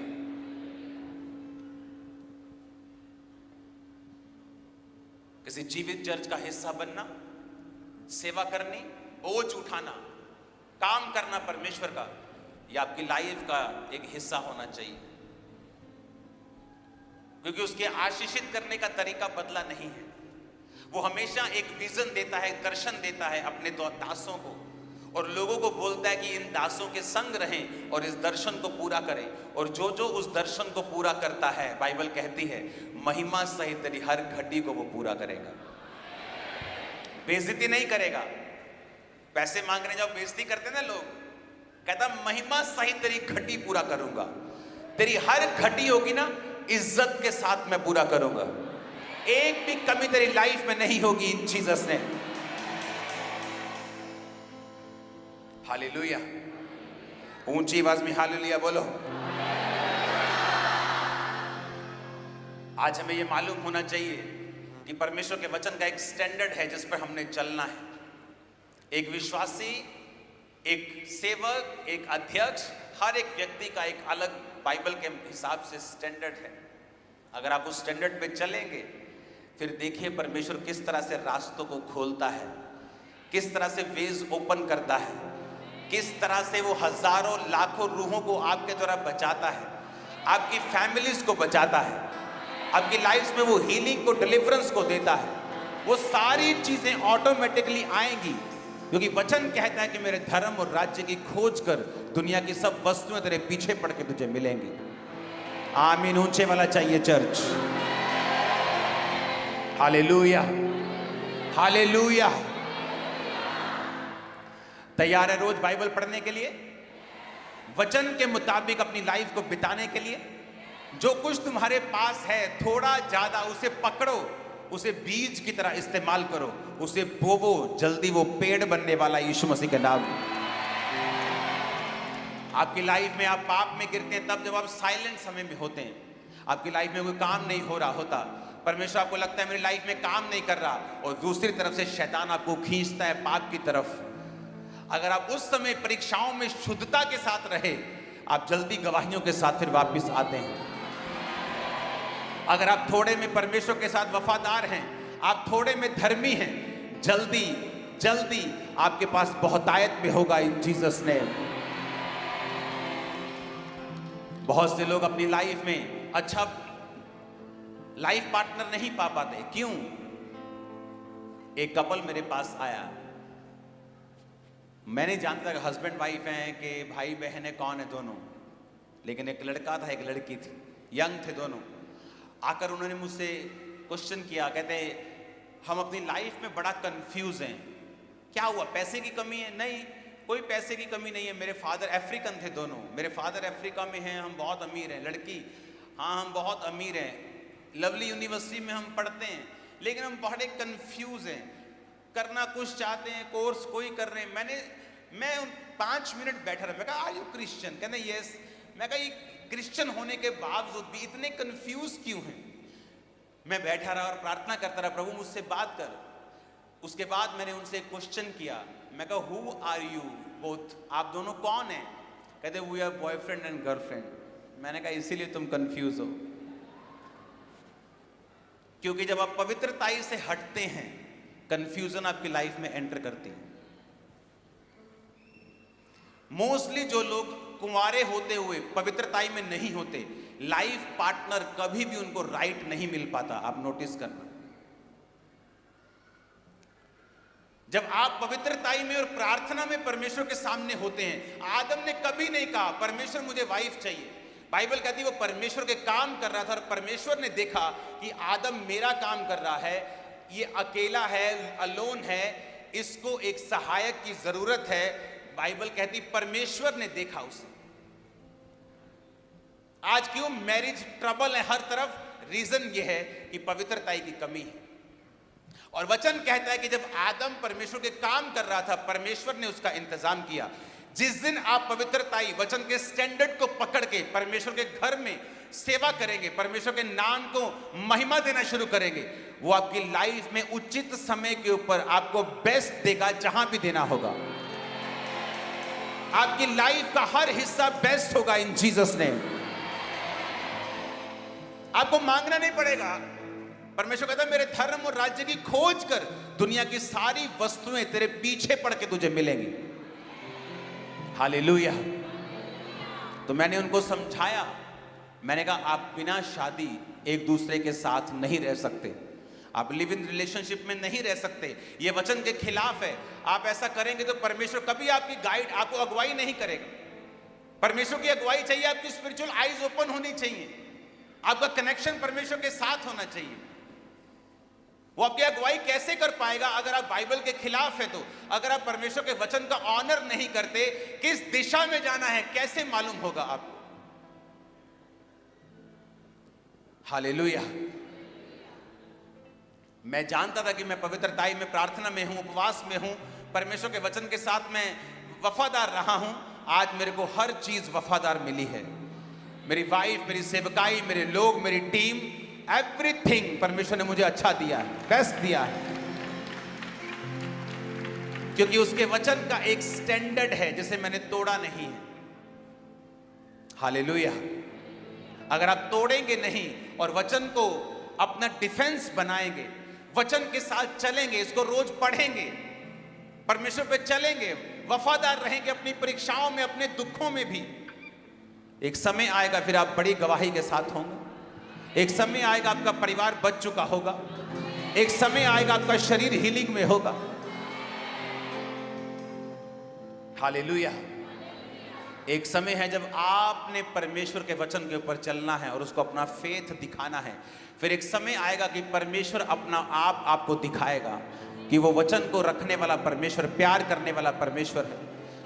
किसी जीवित चर्च का हिस्सा बनना, सेवा करनी, बोझ उठाना, काम करना परमेश्वर का, ये आपकी लाइफ का एक हिस्सा होना चाहिए, क्योंकि उसके आशीषित करने का तरीका बदला नहीं है। वो हमेशा एक विजन देता है, दर्शन देता है अपने दासों को, और लोगों को बोलता है कि इन दासों के संग रहें और इस दर्शन को पूरा करें। और जो जो उस दर्शन को पूरा करता है, बाइबल कहती है महिमा सहित तेरी हर घटी को वो पूरा करेगा। बेइज्जती नहीं करेगा। पैसे मांगने जाओ, बेइज्जती करते ना लोग, कहता महिमा सहित तेरी घटी पूरा करूंगा। तेरी हर घटी होगी ना, इज्जत के साथ मैं पूरा करूंगा। एक भी कमी तेरी लाइफ में नहीं होगी इन जीसस ने। हालेलुया। ऊंची आवाज में हालेलुया बोलो। आज हमें यह मालूम होना चाहिए कि परमेश्वर के वचन का एक स्टैंडर्ड है जिस पर हमने चलना है। एक विश्वासी, एक सेवक, एक अध्यक्ष, हर एक व्यक्ति का एक अलग बाइबल के हिसाब से स्टैंडर्ड है। अगर आप उस स्टैंडर्ड पे चलेंगे, फिर देखिए परमेश्वर किस तरह से रास्तों को खोलता है, किस तरह से वेज ओपन करता है, किस तरह से वो हजारों लाखों रूहों को आपके द्वारा बचाता है, आपकी फैमिलीज को बचाता है, आपकी लाइफ में वो हीलिंग को, डिलीवरेंस को देता है। वो सारी चीजें ऑटोमेटिकली आएंगी, क्योंकि वचन कहता है कि मेरे धर्म और राज्य की खोज कर दुनिया की सब वस्तुएं तेरे पीछे पड़ के तुझे मिलेंगी। आमीन ऊंचे वाला चाहिए चर्च। Hallelujah, hallelujah. तैयार है रोज बाइबल पढ़ने के लिए, वचन के मुताबिक अपनी लाइफ को बिताने के लिए? जो कुछ तुम्हारे पास है थोड़ा ज्यादा उसे पकड़ो, उसे बीज की तरह इस्तेमाल करो, उसे बोवो, जल्दी वो पेड़ बनने वाला यीशु मसीह के नाम। आपकी लाइफ में आप पाप में गिरते हैं तब जब आप साइलेंट समय में होते हैं, आपकी लाइफ में कोई काम नहीं हो रहा होता, परमेश्वर आपको लगता है मेरी लाइफ में काम नहीं कर रहा, और दूसरी तरफ से शैतान आपको खींचता है पाप की तरफ। अगर आप उस समय परीक्षाओं में शुद्धता के साथ रहे, आप जल्दी गवाहियों के साथ फिर वापस आते हैं। अगर आप थोड़े में परमेश्वर के साथ वफादार हैं, आप थोड़े में धर्मी हैं, जल्दी जल्दी आपके पास बहुतायत में होगा इन जीसस ने। बहुत से लोग अपनी लाइफ में अच्छा लाइफ पार्टनर नहीं पा पाते। क्यों? एक कपल मेरे पास आया, मैं नहीं जानता कि हस्बैंड वाइफ हैं कि भाई बहन है, कौन है दोनों, लेकिन एक लड़का था, एक लड़की थी, यंग थे दोनों। आकर उन्होंने मुझसे क्वेश्चन किया, कहते हम अपनी लाइफ में बड़ा कंफ्यूज हैं। क्या हुआ, पैसे की कमी है? नहीं, कोई पैसे की कमी नहीं है। मेरे फादर अफ्रीकन थे दोनों, मेरे फादर अफ्रीका में हैं, हम बहुत अमीर हैं। लड़की, हाँ हम बहुत अमीर हैं, लवली यूनिवर्सिटी में हम पढ़ते हैं, लेकिन हम बड़े कंफ्यूज हैं, करना कुछ चाहते हैं, कोर्स कोई कर रहे हैं। मैं 5 मिनट बैठा रहा, मैं कहा आर यू क्रिश्चियन? कहते यस। मैं कहा ये क्रिश्चियन होने के बावजूद भी इतने कंफ्यूज क्यों हैं? मैं बैठा रहा और प्रार्थना करता रहा, प्रभु मुझसे बात कर। उसके बाद मैंने उनसे एक क्वेश्चन किया, मैं कहा हु आर यू बोथ, आप दोनों कौन हैं? कहते we are boyfriend and girlfriend. मैंने कहा इसीलिए तुम कंफ्यूज हो, क्योंकि जब आप पवित्रताई से हटते हैं, कंफ्यूजन आपकी लाइफ में एंटर करती है। मोस्टली जो लोग कुंवारे होते हुए पवित्रताई में नहीं होते, लाइफ पार्टनर कभी भी उनको राइट नहीं मिल पाता। आप नोटिस करना, जब आप पवित्रताई में और प्रार्थना में परमेश्वर के सामने होते हैं, आदम ने कभी नहीं कहा परमेश्वर मुझे वाइफ चाहिए। बाइबल कहती है वो परमेश्वर के काम कर रहा था, और परमेश्वर ने देखा कि आदम मेरा काम कर रहा है, ये अकेला है, अलोन है, इसको एक सहायक की जरूरत है। बाइबल कहती परमेश्वर ने देखा उसे। आज क्यों मैरिज ट्रबल है हर तरफ? रीजन ये है कि पवित्रताई की कमी है। और वचन कहता है कि जब आदम परमेश्वर के काम कर रहा था, परमेश्वर ने उसका इंतजाम किया। जिस दिन आप पवित्रताई, वचन के स्टैंडर्ड को पकड़ के परमेश्वर के घर में सेवा करेंगे, परमेश्वर के नाम को महिमा देना शुरू करेंगे, वो आपकी लाइफ में उचित समय के ऊपर आपको बेस्ट देगा, जहां भी देना होगा। आपकी लाइफ का हर हिस्सा बेस्ट होगा इन जीसस नेम। आपको मांगना नहीं पड़ेगा। परमेश्वर कहता है मेरे धर्म और राज्य की खोज कर, दुनिया की सारी वस्तुएं तेरे पीछे पड़ के तुझे मिलेंगी। हालेलुया। तो मैंने उनको समझाया, मैंने कहा आप बिना शादी एक दूसरे के साथ नहीं रह सकते, आप लिव इन रिलेशनशिप में नहीं रह सकते, ये वचन के खिलाफ है। आप ऐसा करेंगे तो परमेश्वर कभी आपकी गाइड, आपको अगुवाई नहीं करेगा। परमेश्वर की अगुवाई चाहिए, आपकी स्पिरिचुअल आईज ओपन होनी चाहिए, आपका कनेक्शन परमेश्वर के साथ होना चाहिए। वो आपकी अगुवाई कैसे कर पाएगा अगर आप बाइबल के खिलाफ है? तो अगर आप परमेश्वर के वचन का ऑनर नहीं करते, किस दिशा में जाना है कैसे मालूम होगा आपको? हालेलुया। मैं जानता था कि मैं पवित्रताई में, प्रार्थना में हूं, उपवास में हूं, परमेश्वर के वचन के साथ मैं वफादार रहा हूं। आज मेरे को हर चीज वफादार मिली है, मेरी वाइफ, मेरी सेवकाई, मेरे लोग, मेरी टीम, एवरीथिंग परमेश्वर ने मुझे अच्छा दिया है, बेस्ट दिया है, क्योंकि उसके वचन का एक स्टैंडर्ड है जिसे मैंने तोड़ा नहीं है। हालेलुया। अगर आप तोड़ेंगे नहीं और वचन को अपना डिफेंस बनाएंगे, वचन के साथ चलेंगे, इसको रोज पढ़ेंगे, परमेश्वर पे चलेंगे, वफादार रहेंगे अपनी परीक्षाओं में, अपने दुखों में भी, एक समय आएगा फिर आप बड़ी गवाही के साथ होंगे। एक समय आएगा आपका परिवार बच चुका होगा, एक समय आएगा आपका शरीर हीलिंग में होगा। हालेलुया। एक समय है जब आपने परमेश्वर के वचन के ऊपर चलना है और उसको अपना फेथ दिखाना है। फिर एक समय आएगा कि परमेश्वर अपना आप आपको दिखाएगा कि वो वचन को रखने वाला परमेश्वर, प्यार करने वाला परमेश्वर है,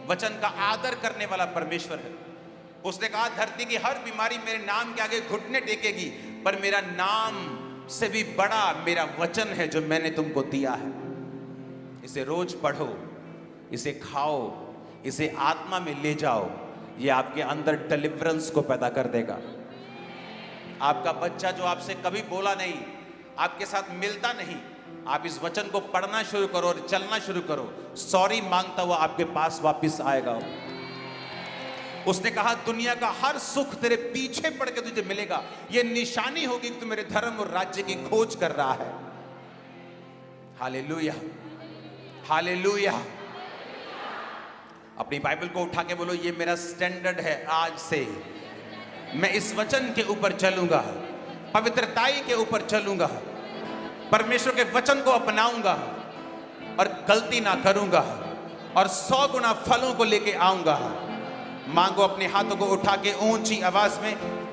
वचन का आदर करने वाला परमेश्वर है। उसने कहा धरती की हर बीमारी मेरे नाम के आगे घुटने टेकेगी, पर मेरा नाम से भी बड़ा मेरा वचन है जो मैंने तुमको दिया है। इसे रोज पढ़ो, इसे खाओ, इसे आत्मा में ले जाओ, ये आपके अंदर डिलीवरेंस को पैदा कर देगा। आपका बच्चा जो आपसे कभी बोला नहीं, आपके साथ मिलता नहीं, आप इस वचन को पढ़ना शुरू करो और चलना शुरू करो, सॉरी मांगता हुआ आपके पास वापस आएगा। उसने कहा दुनिया का हर सुख तेरे पीछे पड़ के तुझे मिलेगा, यह निशानी होगी कि तू मेरे धर्म और राज्य की खोज कर रहा है। Hallelujah, hallelujah. अपनी बाइबल को उठा के बोलो, ये मेरा स्टैंडर्ड है, आज से मैं इस वचन के ऊपर चलूंगा, पवित्रताई के ऊपर चलूंगा, परमेश्वर के वचन को अपनाऊंगा और गलती ना करूंगा और 100 गुना फलों को लेके आऊंगा। मांगो अपने हाथों को उठा के ऊंची आवाज में।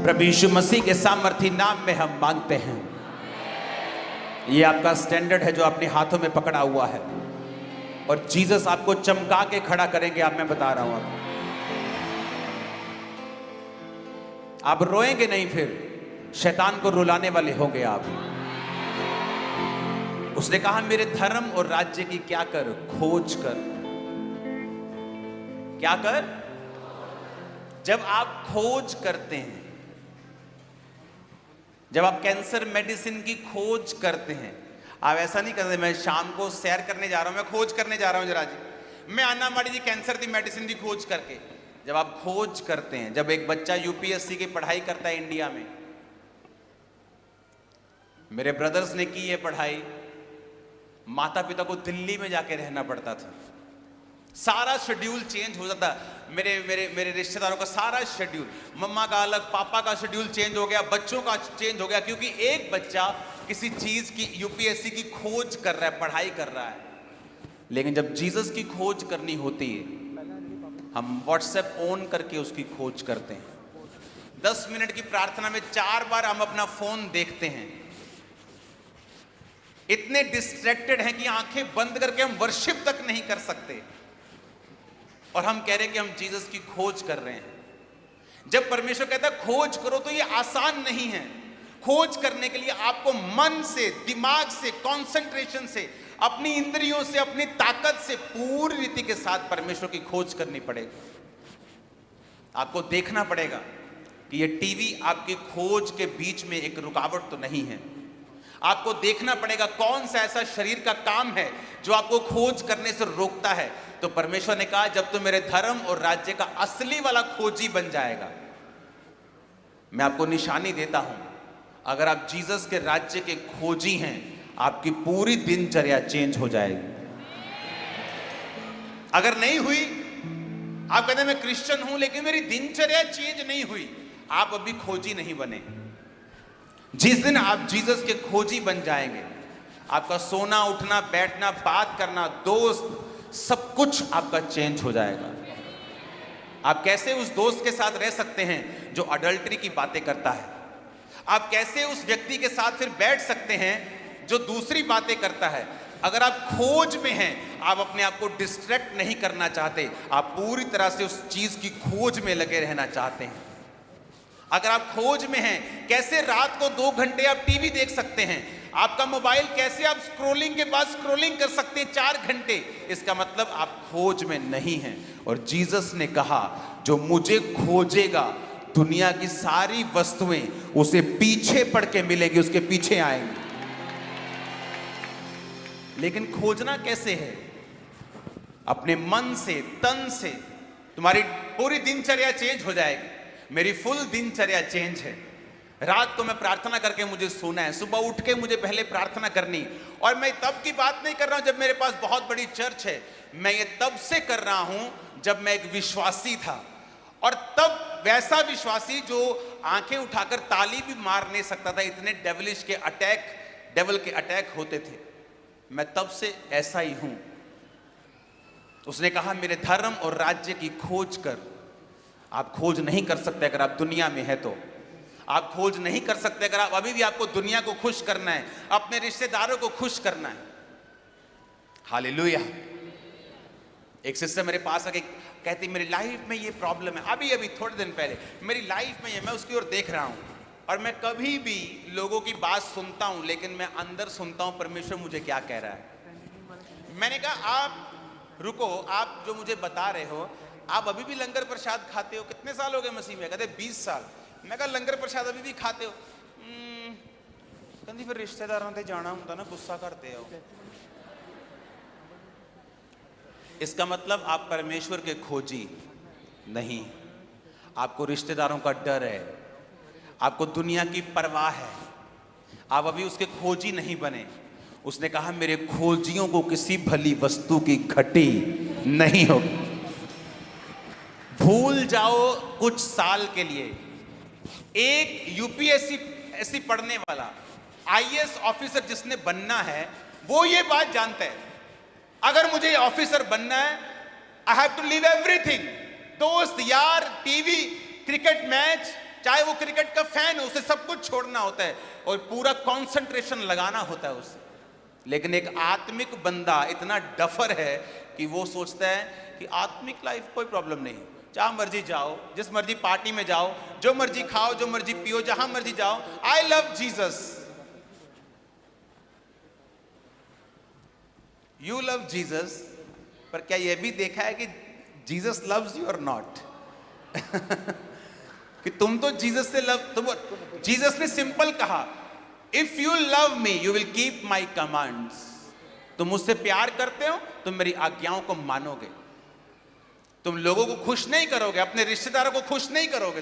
प्रभु यीशु मसीह के सामर्थी नाम में हम मांगते हैं। ये आपका स्टैंडर्ड है जो अपने हाथों में पकड़ा हुआ है, और जीसस आपको चमका के खड़ा करेंगे। मैं बता रहा हूं, आप रोएंगे नहीं, फिर शैतान को रुलाने वाले होंगे आप। उसने कहा मेरे धर्म और राज्य की क्या कर, खोज कर। क्या कर? जब आप खोज करते हैं, जब आप कैंसर मेडिसिन की खोज करते हैं, आप ऐसा नहीं करते मैं शाम को सैर करने जा रहा हूं, मैं खोज करने जा रहा हूं जरा जी, मैं आना माड़ी जी कैंसर की मेडिसिन की खोज करके। जब आप खोज करते हैं, जब एक बच्चा यूपीएससी की पढ़ाई करता है इंडिया में, मेरे ब्रदर्स ने की ये पढ़ाई, माता पिता को दिल्ली में जाके रहना पड़ता था, सारा शेड्यूल चेंज हो जाता। मेरे मेरे मेरे रिश्तेदारों का सारा शेड्यूल, मम्मा का अलग, पापा का शेड्यूल चेंज हो गया, बच्चों का चेंज हो गया, क्योंकि एक बच्चा किसी चीज की, यूपीएससी की खोज कर रहा है, पढ़ाई कर रहा है। लेकिन जब जीसस की खोज करनी होती है, हम व्हाट्सएप ऑन करके उसकी खोज करते हैं। 10 मिनट की प्रार्थना में 4 बार हम अपना फोन देखते हैं, इतने डिस्ट्रैक्टेड हैं कि आंखें बंद करके हम वर्शिप तक नहीं कर सकते, और हम कह रहे हैं कि हम जीसस की खोज कर रहे हैं। जब परमेश्वर कहता है खोज करो, तो ये आसान नहीं है। खोज करने के लिए आपको मन से, दिमाग से, कंसंट्रेशन से अपनी इंद्रियों से, अपनी ताकत से पूरी रीति के साथ परमेश्वर की खोज करनी पड़ेगी। आपको देखना पड़ेगा कि ये टीवी आपकी खोज के बीच में एक रुकावट तो नहीं है। आपको देखना पड़ेगा कौन सा ऐसा शरीर का काम है जो आपको खोज करने से रोकता है। तो परमेश्वर ने कहा, जब तू मेरे धर्म और राज्य का असली वाला खोजी बन जाएगा, मैं आपको निशानी देता हूं, अगर आप जीसस के राज्य के खोजी हैं, आपकी पूरी दिनचर्या चेंज हो जाएगी। अगर नहीं हुई, आप कहते हैं मैं क्रिश्चियन हूं लेकिन मेरी दिनचर्या चेंज नहीं हुई, आप अभी खोजी नहीं बने। जिस दिन आप जीसस के खोजी बन जाएंगे, आपका सोना, उठना, बैठना, बात करना, दोस्त, सब कुछ आपका चेंज हो जाएगा। आप कैसे उस दोस्त के साथ रह सकते हैं जो अडल्ट्री की बातें करता है? आप कैसे उस व्यक्ति के साथ फिर बैठ सकते हैं जो दूसरी बातें करता है? अगर आप खोज में हैं, आप अपने आप को डिस्ट्रैक्ट नहीं करना चाहते, आप पूरी तरह से उस चीज की खोज में लगे रहना चाहते हैं। अगर आप खोज में हैं, कैसे रात को 2 घंटे आप टीवी देख सकते हैं? आपका मोबाइल कैसे आप स्क्रॉलिंग के बाद स्क्रॉलिंग कर सकते हैं 4 घंटे? इसका मतलब आप खोज में नहीं हैं। और जीसस ने कहा, जो मुझे खोजेगा, दुनिया की सारी वस्तुएं उसे पीछे पड़ के मिलेंगी, उसके पीछे आएंगी। लेकिन खोजना कैसे है? अपने मन से, तन से। तुम्हारी पूरी दिनचर्या चेंज हो जाएगी। मेरी फुल दिनचर्या चेंज है। रात को मैं प्रार्थना करके मुझे सोना है, सुबह उठ के मुझे पहले प्रार्थना करनी। और मैं तब की बात नहीं कर रहा हूं जब मेरे पास बहुत बड़ी चर्च है, मैं ये तब से कर रहा हूं जब मैं एक विश्वासी था। और तब वैसा विश्वासी जो आंखें उठाकर ताली भी मार नहीं सकता था, इतने डेविल के अटैक होते थे। मैं तब से ऐसा ही हूं। उसने कहा, मेरे धर्म और राज्य की खोज कर। आप खोज नहीं कर सकते अगर आप दुनिया में है तो। आप खोज नहीं कर सकते अगर आप अभी भी आपको दुनिया को खुश करना है, अपने रिश्तेदारों को खुश करना है। हालेलुया। एक सिस्टर मेरे पास आके कहती, मेरी लाइफ में ये प्रॉब्लम है, अभी थोड़े दिन पहले मेरी लाइफ में ये, मैं उसकी ओर देख रहा हूं। और मैं कभी भी लोगों की बात सुनता हूं, लेकिन मैं अंदर सुनता हूं परमेश्वर मुझे क्या कह रहा है। मैंने कहा, आप रुको, आप जो मुझे बता रहे हो, आप अभी भी लंगर प्रसाद खाते हो? कितने साल हो गए मसीह में? कहते 20 साल। मैं कहा, लंगर प्रसाद अभी भी खाते हो? कहती, फिर रिश्तेदारों से जाना होता ना, गुस्सा करते हो। इसका मतलब आप परमेश्वर के खोजी नहीं। आपको रिश्तेदारों का डर है, आपको दुनिया की परवाह है, आप अभी उसके खोजी नहीं बने। उसने कहा, मेरे खोजियों को किसी भली वस्तु की घटी नहीं होगी। भूल जाओ कुछ साल के लिए। एक यूपीएससी पढ़ने वाला, आईएएस ऑफिसर जिसने बनना है, वो ये बात जानता है, अगर मुझे ऑफिसर बनना है, I have to leave everything. दोस्त, यार, टीवी, क्रिकेट मैच, चाहे वो क्रिकेट का फैन हो, उसे सब कुछ छोड़ना होता है और पूरा कंसंट्रेशन लगाना होता है उसे। लेकिन एक आत्मिक बंदा इतना डफर है कि वो सोचता है कि आत्मिक लाइफ कोई प्रॉब्लम नहीं, जहां मर्जी जाओ, जिस मर्जी पार्टी में जाओ, जो मर्जी खाओ, जो मर्जी पियो, जहां मर्जी जाओ, I love Jesus. You love Jesus, पर क्या यह भी देखा है कि जीसस लव्स यू और नॉट? कि तुम तो जीसस से जीसस ने सिंपल कहा, if you love me you will keep my commands. तुम मुझसे प्यार करते हो, तुम मेरी आज्ञाओं को मानोगे। तुम लोगों को खुश नहीं करोगे, अपने रिश्तेदारों को खुश नहीं करोगे।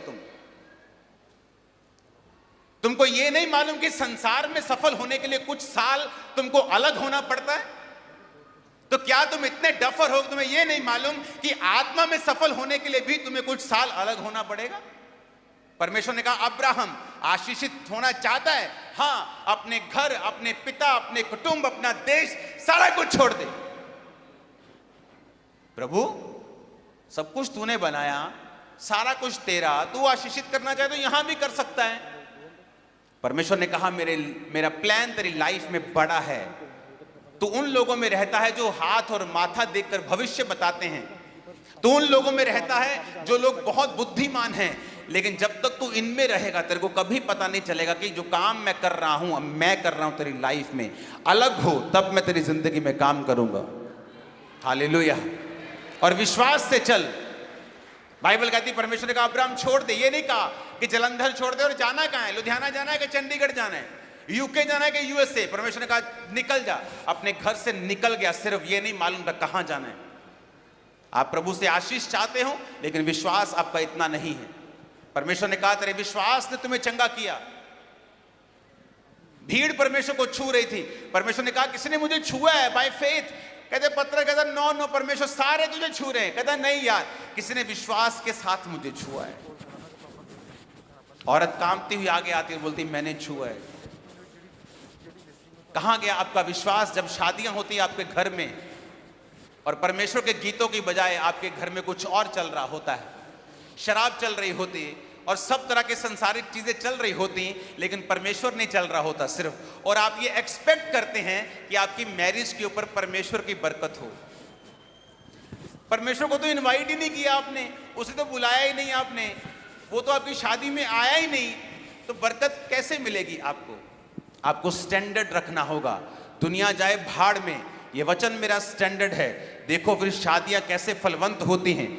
तुमको ये नहीं मालूम कि संसार में सफल होने के लिए कुछ साल तुमको अलग होना पड़ता है? तो क्या तुम इतने डफर हो, तुम्हें यह नहीं मालूम कि आत्मा में सफल होने के लिए भी तुम्हें कुछ साल अलग होना पड़ेगा? परमेश्वर ने कहा, अब्राहम आशीषित होना चाहता है, हां, अपने घर, अपने पिता, अपने कुटुंब, अपना देश, सारा कुछ छोड़ दे। प्रभु, सब कुछ तूने बनाया, सारा कुछ तेरा, तू आशीषित करना चाहे तो यहां भी कर सकता है। परमेश्वर ने कहा, मेरा प्लान तेरी लाइफ में बड़ा है। तू उन लोगों में रहता है जो हाथ और माथा देखकर भविष्य बताते हैं। तो उन लोगों में रहता है जो लोग बहुत बुद्धिमान हैं। लेकिन जब तक तू इनमें रहेगा तेरे को कभी पता नहीं चलेगा कि जो काम मैं कर रहा हूं, मैं कर रहा हूं तेरी लाइफ में अलग हो, तब मैं तेरी जिंदगी में काम करूंगा। हालेलुया। और विश्वास से चल। बाइबल कहती परमेश्वर ने कहा अब्राहम छोड़ दे, ये नहीं कहा कि जलंधर छोड़ दे और जाना कहां है, लुधियाना जाना है कि चंडीगढ़ जाना है, यूके जाना है कि यूएसए। परमेश्वर ने कहा निकल जा, अपने घर से निकल गया, सिर्फ ये नहीं मालूम था कहां जाना है। आप प्रभु से आशीष चाहते हो लेकिन विश्वास आपका इतना नहीं है। परमेश्वर ने कहा तेरे विश्वास ने तुम्हें चंगा किया। भीड़ परमेश्वर को छू रही थी, परमेश्वर ने कहा किसी ने मुझे छुआ है बाय फेथ। कहते पत्र कहता नो नो परमेश्वर सारे तुझे छू रहे हैं। कहता नहीं यार, किसी ने विश्वास के साथ मुझे छुआ है। औरत कांपती हुई आगे आती है, बोलती मैंने छुआ है। कहां गया आपका विश्वास जब शादियां होती है आपके घर में और परमेश्वर के गीतों की बजाय आपके घर में कुछ और चल रहा होता है, शराब चल रही होती है और सब तरह के संसारिक चीजें चल रही होती हैं, लेकिन परमेश्वर नहीं चल रहा होता सिर्फ, और आप ये एक्सपेक्ट करते हैं कि आपकी मैरिज के ऊपर परमेश्वर की बरकत हो। परमेश्वर को तो इनवाइट ही नहीं किया आपने, उसे तो बुलाया ही नहीं आपने, वो तो आपकी शादी में आया ही नहीं, तो बरकत कैसे मिलेगी आपको? आपको स्टैंडर्ड रखना होगा। दुनिया जाए भाड़ में, ये वचन मेरा स्टैंडर्ड है। देखो फिर शादियां कैसे फलवंत होती हैं,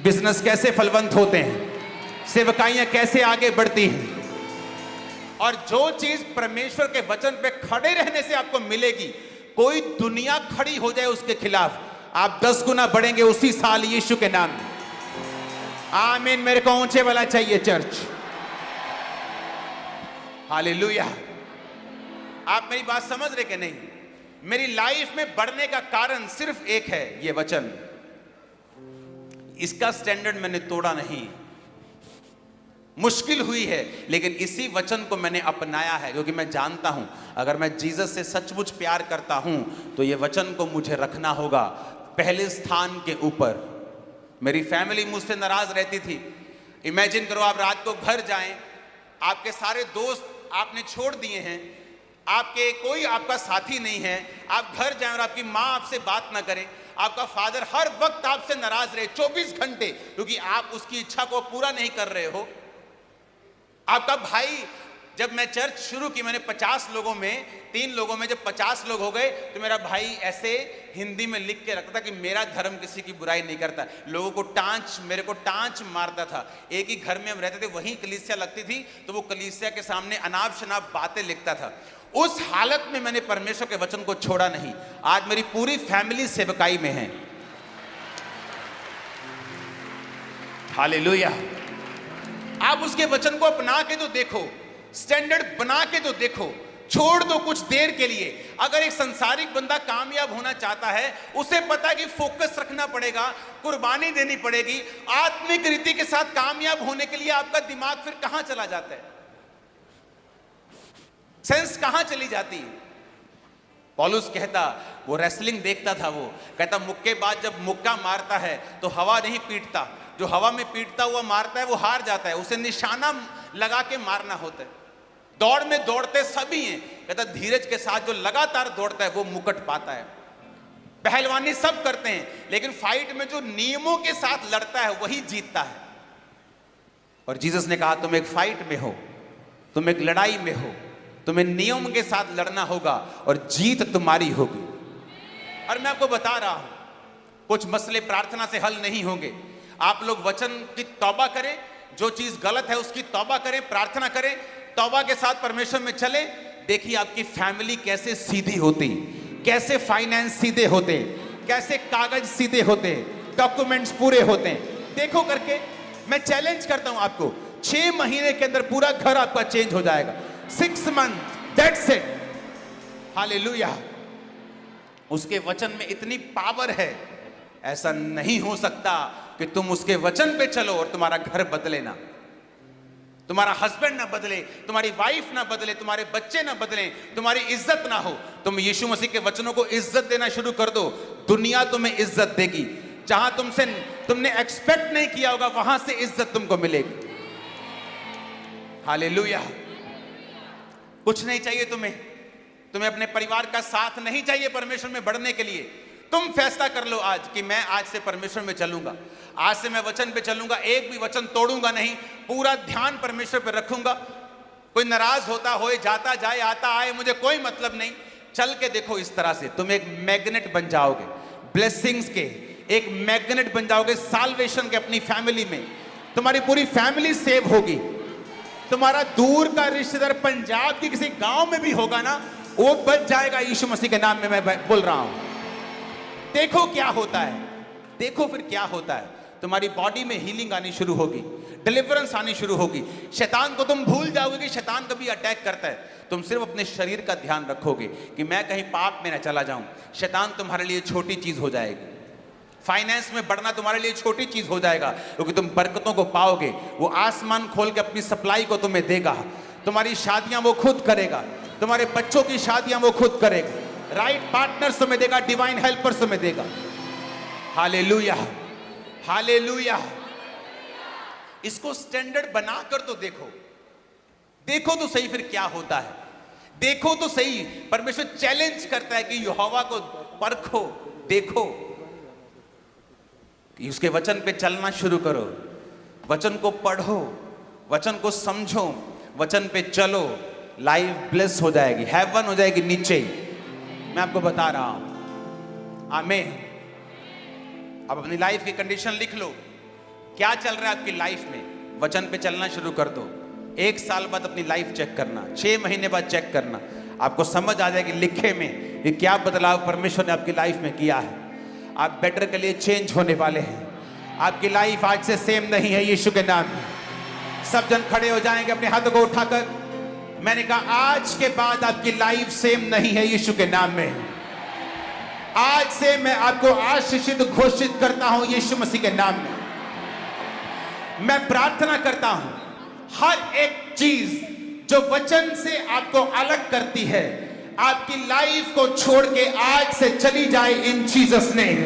बिजनेस कैसे फलवंत होते हैं, सेवकाइयां कैसे आगे बढ़ती हैं। और जो चीज परमेश्वर के वचन पे खड़े रहने से आपको मिलेगी, कोई दुनिया खड़ी हो जाए उसके खिलाफ, आप 10 गुना बढ़ेंगे उसी साल यीशु के नाम में। आमीन। मेरे को ऊंचे वाला चाहिए चर्च। हालेलुया। आप मेरी बात समझ रहे कि नहीं? मेरी लाइफ में बढ़ने का कारण सिर्फ एक है, यह वचन। इसका स्टैंडर्ड मैंने तोड़ा नहीं, मुश्किल हुई है लेकिन इसी वचन को मैंने अपनाया है, क्योंकि मैं जानता हूं अगर मैं जीसस से सचमुच प्यार करता हूं तो ये वचन को मुझे रखना होगा पहले स्थान के ऊपर। मेरी फैमिली मुझसे नाराज रहती थी। इमेजिन करो आप रात को घर जाएं, आपके सारे दोस्त आपने छोड़ दिए हैं, आपके कोई आपका साथी नहीं है, आप घर जाएं और आपकी माँ आपसे बात ना करे, आपका फादर हर वक्त आपसे नाराज रहे 24 घंटे, क्योंकि आप उसकी इच्छा को पूरा नहीं कर रहे हो। आपका भाई, जब मैं चर्च शुरू की मैंने 50 लोगों में 3 लोगों में जब 50 लोग हो गए तो मेरा भाई ऐसे हिंदी में लिख के रखता कि मेरा धर्म किसी की बुराई नहीं करता। लोगों को मेरे को टांच मारता था। एक ही घर में हम रहते थे, वहीं कलीसिया लगती थी, तो वो कलीसिया के सामने अनाप शनाप बातें लिखता था। उस हालत में मैंने परमेश्वर के वचन को छोड़ा नहीं। आज मेरी पूरी फैमिली सेवकाई में है। हालेलुया। आप उसके वचन को अपना के तो देखो, स्टैंडर्ड बना के तो देखो। छोड़ दो कुछ देर के लिए। अगर एक संसारिक बंदा कामयाब होना चाहता है, उसे पता है कि फोकस रखना पड़ेगा, कुर्बानी देनी पड़ेगी। आत्मिक रीति के साथ कामयाब होने के लिए आपका दिमाग फिर कहां चला जाता है, सेंस कहां चली जाती है। पौलुस कहता, वो रेसलिंग देखता था, वो कहता मुक्केबाज जब मुक्का मारता है तो हवा नहीं पीटता, जो हवा में पीटता हुआ मारता है वो हार जाता है, उसे निशाना लगा के मारना होता है। दौड़ में दौड़ते सभी हैं, कहता धीरज के साथ जो लगातार दौड़ता है वो मुकुट पाता है। पहलवानी सब करते हैं, लेकिन फाइट में जो नियमों के साथ लड़ता है वही जीतता है। और जीसस ने कहा तुम एक फाइट में हो, तुम एक लड़ाई में हो, तुम्हें नियम के साथ लड़ना होगा और जीत तुम्हारी होगी। और मैं आपको बता रहा हूं, कुछ मसले प्रार्थना से हल नहीं होंगे। आप लोग वचन की तौबा करें, जो चीज गलत है उसकी तौबा करें, प्रार्थना करें, तौबा के साथ परमेश्वर में चले। देखिए आपकी फैमिली कैसे सीधी होती, कैसे फाइनेंस सीधे होते, कैसे कागज सीधे होते, डॉक्यूमेंट्स पूरे होते हैं। देखो करके, मैं चैलेंज करता हूं आपको, 6 महीने के अंदर पूरा घर आपका चेंज हो जाएगा। 6 मंथ, दैट्स इट। हालेलुया। उसके वचन में इतनी पावर है, ऐसा नहीं हो सकता कि तुम उसके वचन पे चलो और तुम्हारा घर बदले ना, तुम्हारा हस्बैंड ना बदले, तुम्हारी वाइफ ना बदले, तुम्हारे बच्चे ना बदले, तुम्हारी इज्जत ना हो। तुम यीशु मसीह के वचनों को इज्जत देना शुरू कर दो, दुनिया तुम्हें इज्जत देगी। जहां तुमने एक्सपेक्ट नहीं किया होगा वहां से इज्जत तुमको मिलेगी। हालेलुया। कुछ नहीं चाहिए तुम्हें अपने परिवार का साथ नहीं चाहिए परमेश्वर में बढ़ने के लिए। तुम फैसला कर लो आज कि मैं आज से परमेश्वर में चलूंगा, आज से मैं वचन पे चलूंगा, एक भी वचन तोड़ूंगा नहीं, पूरा ध्यान परमेश्वर पे रखूंगा। कोई नाराज होता होए, जाता जाए, आता आए, मुझे कोई मतलब नहीं। चल के देखो, इस तरह से तुम एक मैग्नेट बन जाओगे, ब्लेसिंग्स के एक मैग्नेट बन जाओगे, साल्वेशन के। अपनी फैमिली में तुम्हारी पूरी फैमिली सेव होगी। तुम्हारा दूर का रिश्तेदार पंजाब के किसी गांव में भी होगा ना, वो बच जाएगा यीशु मसीह के नाम में। मैं बोल रहा हूं, देखो क्या होता है, देखो फिर क्या होता है। तुम्हारी बॉडी में हीलिंग आनी शुरू होगी, डिलीवरेंस आनी शुरू होगी। शैतान को तुम भूल जाओगे कि शैतान कभी अटैक करता है। तुम सिर्फ अपने शरीर का ध्यान रखोगे कि मैं कहीं पाप में ना चला जाऊं। शैतान तुम्हारे लिए छोटी चीज हो जाएगी। फाइनेंस में बढ़ना तुम्हारे लिए छोटी चीज हो जाएगा, क्योंकि तुम बरकतों को पाओगे। वो आसमान खोल के अपनी सप्लाई को तुम्हें देगा। तुम्हारी शादियां वो खुद करेगा, तुम्हारे बच्चों की शादियां वो खुद करेगा। राइट पार्टनर्स तुम्हें देगा, डिवाइन हेल्पर्स तुम्हें देगा। Hallelujah, hallelujah. इसको स्टैंडर्ड बनाकर तो देखो, देखो तो सही फिर क्या होता है। देखो तो सही, परमेश्वर चैलेंज करता है कि यहोवा को परखो, देखो। उसके वचन पे चलना शुरू करो, वचन को पढ़ो, वचन को समझो, वचन पे चलो। लाइफ ब्लेस हो जाएगी, हेवन हो जाएगी नीचे ही। मैं आपको बता रहा हूं। आमीन। अब अपनी लाइफ की कंडीशन लिख लो, क्या चल रहा है आपकी लाइफ में। वचन पे चलना शुरू कर दो। 1 साल बाद अपनी लाइफ चेक करना, 6 महीने बाद चेक करना, आपको समझ आ जाएगी लिखे में कि क्या बदलाव परमेश्वर ने आपकी लाइफ में किया है। आप बेटर के लिए चेंज होने वाले हैं। आपकी लाइफ आज से सेम नहीं है यीशु के नाम में। सब जन खड़े हो जाएंगे अपने हाथों को उठाकर। मैंने कहा आज के बाद आपकी लाइफ सेम नहीं है यीशु के नाम में। आज से मैं आपको आशीषित घोषित करता हूं यीशु मसीह के नाम में। मैं प्रार्थना करता हूं हर एक चीज जो वचन से आपको अलग करती है, आपकी लाइफ को छोड़ के आज से चली जाए इन जीसस नेम।